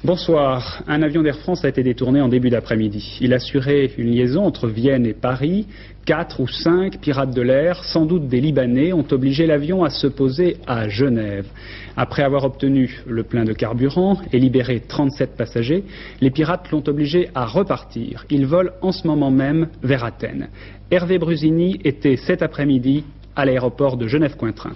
Bonsoir. Un avion d'Air France a été détourné en début d'après-midi. Il assurait une liaison entre Vienne et Paris. 4 ou 5 pirates de l'air, sans doute des Libanais, ont obligé l'avion à se poser à Genève. Après avoir obtenu le plein de carburant et libéré 37 passagers, les pirates l'ont obligé à repartir. Ils volent en ce moment même vers Athènes. Hervé Brusini était cet après-midi à l'aéroport de Genève-Cointrin.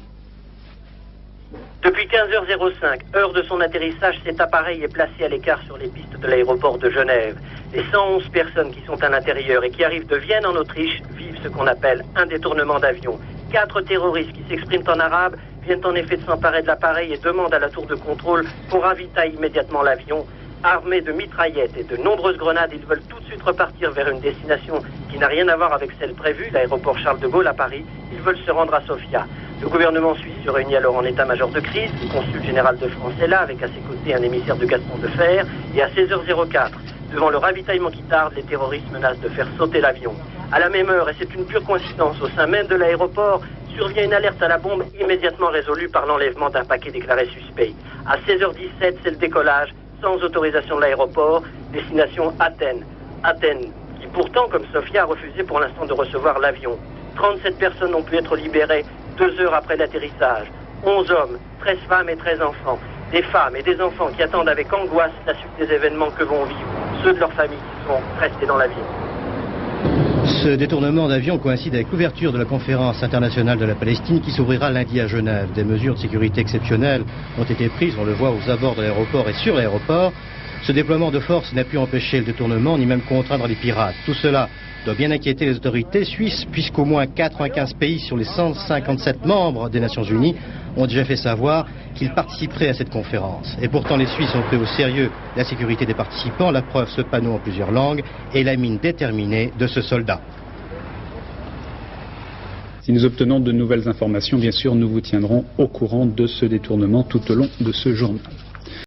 Depuis 15h05, heure de son atterrissage, cet appareil est placé à l'écart sur les pistes de l'aéroport de Genève. Les 111 personnes qui sont à l'intérieur et qui arrivent de Vienne en Autriche vivent ce qu'on appelle un détournement d'avion. 4 terroristes qui s'expriment en arabe viennent en effet de s'emparer de l'appareil et demandent à la tour de contrôle qu'on ravitaille immédiatement l'avion. Armés de mitraillettes et de nombreuses grenades, ils veulent tout de suite repartir vers une destination qui n'a rien à voir avec celle prévue, l'aéroport Charles de Gaulle à Paris. Ils veulent se rendre à Sofia. Le gouvernement suisse se réunit alors en état-major de crise. Le consul général de France est là, avec à ses côtés un émissaire de Gaston Defferre. Et à 16h04, devant le ravitaillement qui tarde, les terroristes menacent de faire sauter l'avion. À la même heure, et c'est une pure coïncidence, au sein même de l'aéroport, survient une alerte à la bombe immédiatement résolue par l'enlèvement d'un paquet déclaré suspect. À 16h17, c'est le décollage, sans autorisation de l'aéroport, destination Athènes. Athènes, qui pourtant, comme Sofia, a refusé pour l'instant de recevoir l'avion. 37 personnes ont pu être libérées 2 heures après l'atterrissage. 11 hommes, 13 femmes et 13 enfants. Des femmes et des enfants qui attendent avec angoisse la suite des événements que vont vivre ceux de leurs familles qui sont restés dans l'avion. Ce détournement d'avion coïncide avec l'ouverture de la conférence internationale de la Palestine qui s'ouvrira lundi à Genève. Des mesures de sécurité exceptionnelles ont été prises, on le voit aux abords de l'aéroport et sur l'aéroport. Ce déploiement de force n'a pu empêcher le détournement ni même contraindre les pirates. Tout cela doit bien inquiéter les autorités suisses puisqu'au moins 95 pays sur les 157 membres des Nations Unies ont déjà fait savoir qu'ils participeraient à cette conférence. Et pourtant les Suisses ont pris au sérieux la sécurité des participants, la preuve ce panneau en plusieurs langues et la mine déterminée de ce soldat. Si nous obtenons de nouvelles informations, bien sûr, nous vous tiendrons au courant de ce détournement tout au long de ce journal.